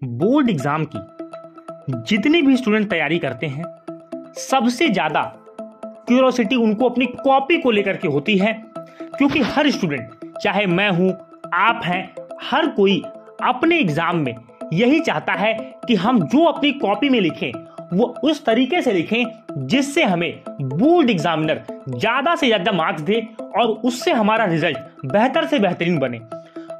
Board exam की जितनी भी स्टूडेंट तैयारी करते हैं, सबसे ज्यादा क्यूरोसिटी उनको अपनी कॉपी को लेकर के होती है। क्योंकि हर स्टूडेंट, चाहे मैं हूं, आप हैं, हर कोई अपने एग्जाम में यही चाहता है कि हम जो अपनी कॉपी में लिखें वो उस तरीके से लिखें जिससे हमें बोर्ड एग्जामिनर ज्यादा से ज्यादा मार्क्स दे और उससे हमारा रिजल्ट बेहतर से बेहतरीन बने।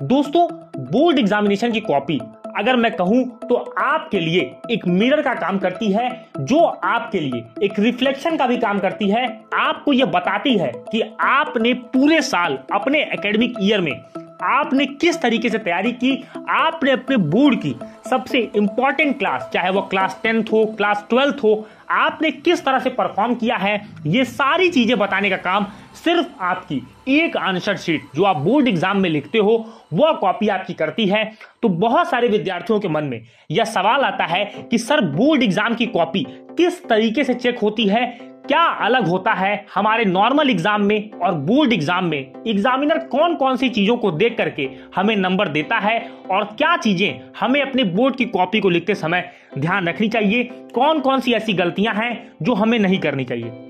दोस्तों, बोर्ड एग्जामिनेशन की कॉपी अगर मैं कहूं तो आपके लिए एक मिरर का काम करती है, जो आपके लिए एक रिफ्लेक्शन का भी काम करती है। आपको यह बताती है कि आपने पूरे साल अपने एकेडमिक ईयर में आपने किस तरीके से तैयारी की, आपने अपने बोर्ड की सबसे इंपॉर्टेंट क्लास, चाहे वो क्लास 10th हो, क्लास 12th हो, आपने किस तरह से परफॉर्म किया है, ये सारी चीजें बताने का काम सिर्फ आपकी एक आंसर शीट जो आप बोर्ड एग्जाम में लिखते हो वह कॉपी आपकी करती है। तो बहुत सारे विद्यार्थियों के मन में यह सवाल आता है कि सर, बोर्ड एग्जाम की कॉपी किस तरीके से चेक होती है, क्या अलग होता है हमारे नॉर्मल एग्जाम में और बोर्ड एग्जाम में, एग्जामिनर कौन कौन सी चीजों को देख करके हमें नंबर देता है और क्या चीजें हमें अपने बोर्ड की कॉपी को लिखते समय ध्यान रखनी चाहिए, कौन कौन सी ऐसी गलतियां हैं जो हमें नहीं करनी चाहिए।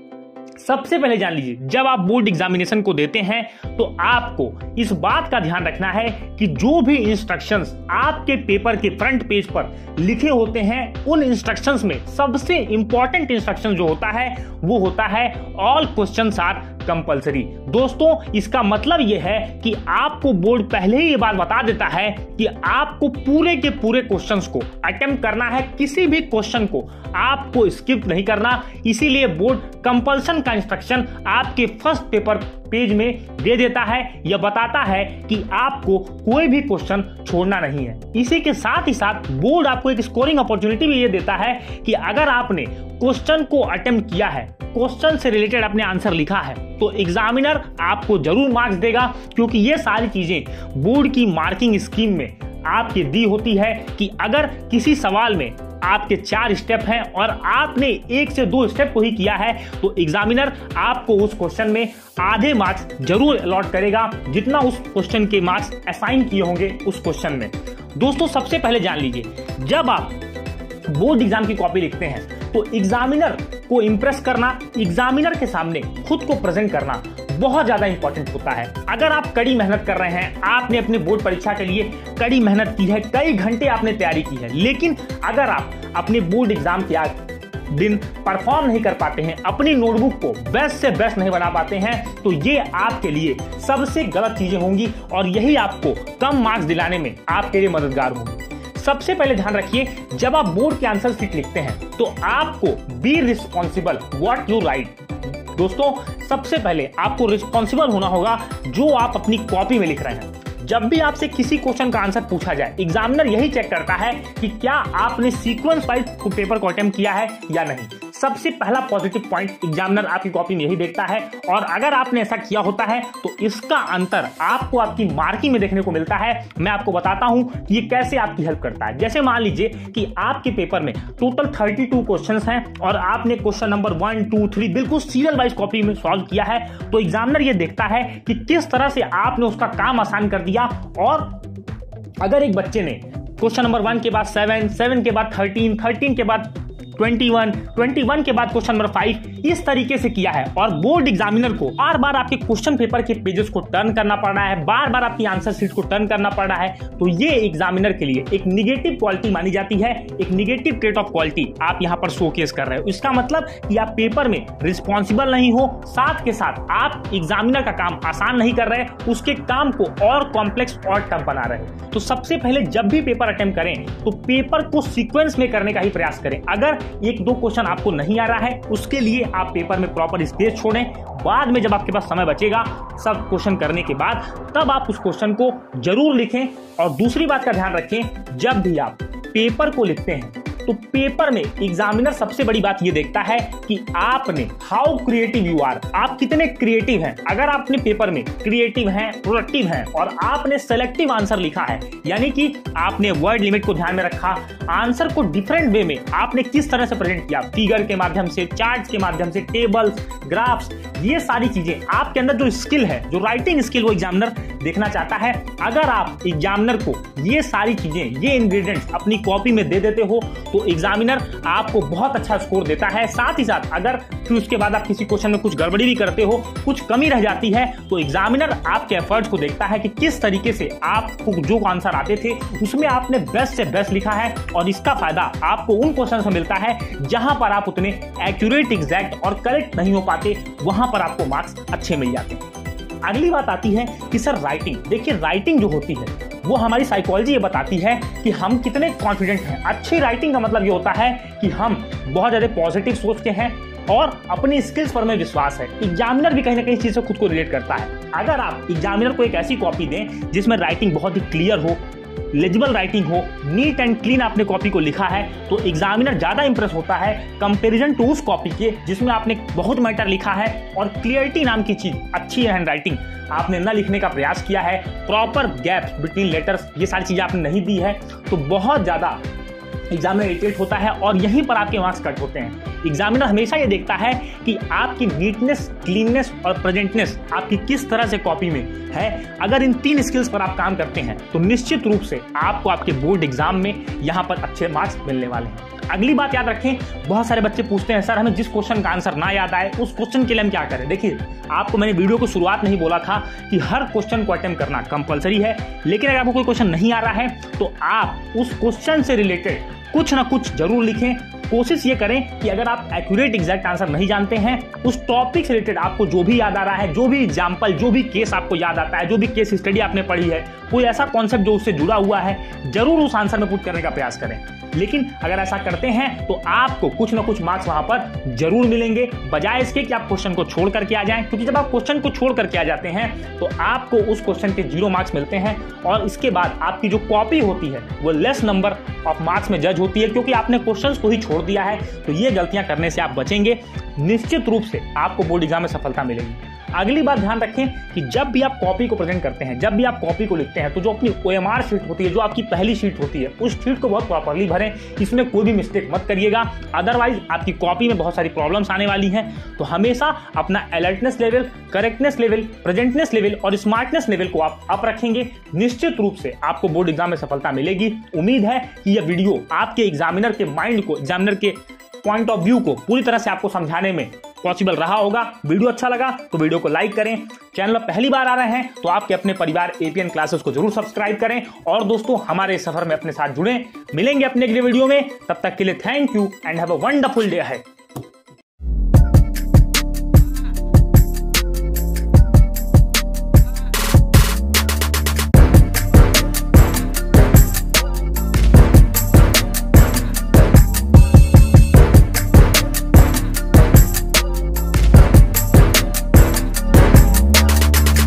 सबसे पहले जान लीजिए, जब आप बोर्ड एग्जामिनेशन को देते हैं तो आपको इस बात का ध्यान रखना है कि जो भी इंस्ट्रक्शंस आपके पेपर के फ्रंट पेज पर लिखे होते हैं, उन इंस्ट्रक्शंस में सबसे इंपॉर्टेंट इंस्ट्रक्शन जो होता है वो होता है ऑल क्वेश्चंस आर कंपलसरी। दोस्तों, इसका मतलब यह है कि आपको बोर्ड पहले ही ये बात बता देता है कि आपको पूरे के पूरे क्वेश्चंस को अटेम्प्ट करना है, किसी भी क्वेश्चन को आपको स्किप नहीं करना। इसीलिए बोर्ड कंपल्सन का इंस्ट्रक्शन आपके फर्स्ट पेपर पेज में दे देता है। यह बताता है कि आपको कोई भी क्वेश्चन छोड़ना नहीं है। इसी के साथ ही साथ बोर्ड आपको एक स्कोरिंग अपॉर्चुनिटी भी ये देता है कि अगर आपने क्वेश्चन को अटेम्प्ट किया है, क्वेश्चन से रिलेटेड अपने आंसर लिखा है, तो एग्जामिनर आपको जरूर मार्क्स देगा। क्योंकि ये सारी चीजें बोर्ड की मार्किंग स्कीम में आपके दी होती है कि अगर किसी सवाल में आपके 4 स्टेप हैं और आपने 1 से 2 स्टेप को ही किया है तो एग्जामिनर आपको उस क्वेश्चन में आधे मार्क्स जरूर अलॉट करेगा, जितना उस क्वेश्चन के मार्क्स असाइन किए होंगे उस क्वेश्चन में। दोस्तों, सबसे पहले जान लीजिए, जब आप बोर्ड एग्जाम की कॉपी लिखते हैं तो एग्जामिनर को इंप्रेस करना, एग्जामिनर के सामने खुद को प्रेजेंट करना बहुत ज्यादा इंपॉर्टेंट होता है। अगर आप कड़ी मेहनत कर रहे हैं, आपने अपने बोर्ड परीक्षा के लिए कड़ी मेहनत की है, कई घंटे आपने तैयारी की है, लेकिन अगर आप अपने बोर्ड एग्जाम के दिन परफॉर्म नहीं कर पाते हैं, अपनी नोटबुक को बेस्ट से बेस्ट नहीं बना पाते हैं, तो ये आपके लिए सबसे गलत चीजें होंगी और यही आपको कम मार्क्स दिलाने में आपके लिए मददगार होंगी। सबसे पहले ध्यान रखिए, जब आप बोर्ड के आंसर शीट लिखते हैं तो आपको be responsible what you right. दोस्तों, सबसे पहले आपको रिस्पॉन्सिबल होना होगा जो आप अपनी कॉपी में लिख रहे हैं। जब भी आपसे किसी क्वेश्चन का आंसर पूछा जाए, एग्जामिनर यही चेक करता है कि क्या आपने सीक्वेंस वाइज पेपर को अटेम्प्ट किया है या नहीं। सबसे पहला पॉजिटिव पॉइंट एग्जामिनर आपकी कॉपी में यही देखता है और अगर आपने ऐसा किया होता है तो इसका अंतर आपको आपकी मार्किंग में देखने को मिलता है। मैं आपको बताता हूं कि ये कैसे आपकी हेल्प करता है। जैसे मान लीजिए कि आपके पेपर में टोटल 32 क्वेश्चंस हैं और आपने क्वेश्चन नंबर 1, 2, 3 बिल्कुल सीरियल वाइज कॉपी में सॉल्व किया है, तो एग्जामिनर ये देखता है कि किस तरह से आपने उसका काम आसान कर दिया। और अगर एक बच्चे ने क्वेश्चन नंबर 1 के बाद 7, 7 के बाद 13, 13 के बाद 21, 21 के बाद क्वेश्चन नंबर 5 इस तरीके से किया है और बोर्ड एग्जामिनर को बार बार आपके क्वेश्चन पेपर के पेजेस को टर्न करना पड़ रहा है, बार बार आपकी आंसर शीट को टर्न करना पड़ रहा है, तो ये एग्जामिनर के लिए एक निगेटिव क्वालिटी मानी जाती है, एक निगेटिव ट्रेट ऑफ क्वालिटी आप यहां पर शोकेस कर रहे हो। इसका मतलब कि आप पेपर में रिस्पॉन्सिबल नहीं हो, साथ के साथ आप एग्जामिनर का काम आसान नहीं कर रहे, उसके काम को और कॉम्प्लेक्स और टफ बना रहे हो। तो सबसे पहले जब भी पेपर अटेम्प्ट करें तो पेपर को सीक्वेंस में करने का ही प्रयास करें। अगर 1-2 क्वेश्चन आपको नहीं आ रहा है, उसके लिए आप पेपर में प्रॉपर स्पेस छोड़ें। बाद में जब आपके पास समय बचेगा सब क्वेश्चन करने के बाद, तब आप उस क्वेश्चन को जरूर लिखें। और दूसरी बात का ध्यान रखें, जब भी आप पेपर को लिखते हैं तो पेपर में एग्जामिनर सबसे बड़ी बात ये देखता है कि आपने हाउ क्रिएटिव यू आर, आप कितने क्रिएटिव हैं। अगर आप अपने पेपर में क्रिएटिव हैं, प्रोडक्टिव हैं और आपने सेलेक्टिव आंसर लिखा है, यानी कि आपने वर्ड लिमिट को ध्यान में रखा, आंसर को डिफरेंट वे में आपने किस तरह से प्रेजेंट किया, फिगर के माध्यम से, चार्ट्स के माध्यम से, टेबल्स, ग्राफ्स, ये सारी चीजें आपके अंदर जो स्किल है, जो राइटिंग स्किल, वो एग्जामिनर देखना चाहता है। अगर आप एग्जामिनर को ये सारी चीजें, ये इंग्रेडिएंट्स अपनी कॉपी में दे देते हो तो एग्जामिनर आपको बहुत अच्छा स्कोर देता है। साथ ही साथ अगर फिर उसके बाद आप किसी क्वेश्चन में कुछ गड़बड़ी भी करते हो, कुछ कमी रह जाती है, तो एग्जामिनर आपके एफर्ट्स को देखता है कि किस तरीके से आपको जो आंसर आते थे उसमें आपने बेस्ट से बेस्ट लिखा है, और इसका फायदा आपको उन क्वेश्चन में मिलता है जहां पर आप उतने एक्यूरेट, एग्जैक्ट और करेक्ट नहीं हो पाते, वहां पर आपको मार्क्स अच्छे मिल जाते हैं। अगली बात आती है कि सर राइटिंग, देखिए राइटिंग जो होती है वो हमारी साइकोलॉजी ये बताती है कि हम कितने कॉन्फिडेंट हैं। अच्छी राइटिंग का मतलब ये होता है कि हम बहुत ज्यादा पॉजिटिव सोचते हैं और अपनी स्किल्स पर हमें विश्वास है। एग्जामिनर भी कहीं ना कहीं चीज से खुद को रिलेट करता है। अगर आप एग्जामिनर को एक ऐसी कॉपी दें जिसमें राइटिंग बहुत ही क्लियर हो, लेजिबल राइटिंग हो, नीट एंड क्लीन आपने कॉपी को लिखा है, तो एग्जामिनर ज्यादा इंप्रेस होता है कंपैरिजन टू उस कॉपी के जिसमें आपने बहुत मैटर लिखा है और क्लियरिटी नाम की चीज, अच्छी हैंड राइटिंग आपने न लिखने का प्रयास किया है, प्रॉपर गैप्स बिटवीन लेटर्स, ये सारी चीजें आपने नहीं दी है, तो बहुत ज्यादा एग्जामिनर इरिटेट होता है और यहीं पर आपके मार्क्स कट होते हैं। एग्जामिनर हमेशा ये देखता है कि आपकी नीटनेस, क्लीननेस और प्रेजेंटनेस आपकी किस तरह से कॉपी में है। अगर इन 3 स्किल्स पर आप काम करते हैं तो निश्चित रूप से आपको आपके बोर्ड एग्जाम में यहाँ पर अच्छे मार्क्स मिलने वाले हैं। अगली बात याद रखें, बहुत सारे बच्चे पूछते हैं सर हमें जिस क्वेश्चन का आंसर ना याद आए उस क्वेश्चन के लिए हम क्या करें। देखिए, आपको मैंने वीडियो को शुरुआत में ही बोला था कि हर क्वेश्चन को अटेम्प्ट करना कंपलसरी है, लेकिन अगर आपको कोई क्वेश्चन नहीं आ रहा है तो आप उस क्वेश्चन से रिलेटेड कुछ ना कुछ जरूर लिखें। कोशिश ये करें कि अगर आप एक्यूरेट एग्जैक्ट आंसर नहीं जानते हैं, उस टॉपिक से रिलेटेड आपको जो भी याद आ रहा है, जो भी एग्जाम्पल, जो भी केस आपको याद आता है, जो भी केस स्टडी आपने पढ़ी है, कोई ऐसा कॉन्सेप्ट जो उससे जुड़ा हुआ है, जरूर उस आंसर में पुट करने का प्रयास करें। लेकिन अगर ऐसा करते हैं तो आपको कुछ ना कुछ मार्क्स वहां पर जरूर मिलेंगे, बजाय इसके कि आप क्वेश्चन को छोड़ करके आ जाएं। क्योंकि जब आप क्वेश्चन को छोड़ करके आ जाते हैं तो आपको उस क्वेश्चन के 0 मार्क्स मिलते हैं और इसके बाद आपकी जो कॉपी होती है वो लेस नंबर ऑफ मार्क्स में जज होती है, क्योंकि आपने क्वेश्चंस को ही छोड़ दिया है। तो ये गलतियां करने से आप बचेंगे, निश्चित रूप से आपको बोर्ड एग्जाम में सफलता मिलेगी। अगली बात ध्यान रखें कि जब भी आप कॉपी को प्रेजेंट करते हैं, जब भी आप कॉपी को लिखते हैं, तो जो अपनी OMR शीट होती है, जो आपकी पहली शीट होती है, उस शीट को बहुत प्रॉपर्ली भरें, इसमें कोई भी मिस्टेक मत करिएगा, अदरवाइज आपकी कॉपी में बहुत सारी प्रॉब्लम्स आने वाली हैं। तो हमेशा अपना alertness level, correctness level, presentness level और स्मार्टनेस लेवल को आप अप रखेंगे, निश्चित रूप से आपको बोर्ड एग्जाम में सफलता मिलेगी। उम्मीद है कि यह वीडियो आपके एग्जामिनर के माइंड को, एग्जामिनर के पॉइंट ऑफ व्यू को पूरी तरह से आपको समझाने में पॉसिबल रहा होगा। वीडियो अच्छा लगा तो वीडियो को लाइक करें, चैनल पर पहली बार आ रहे हैं तो आपके अपने परिवार APN क्लासेस को जरूर सब्सक्राइब करें, और दोस्तों हमारे सफर में अपने साथ जुड़ें। मिलेंगे अपने अगले वीडियो में, तब तक के लिए thank you and have a wonderful day ahead.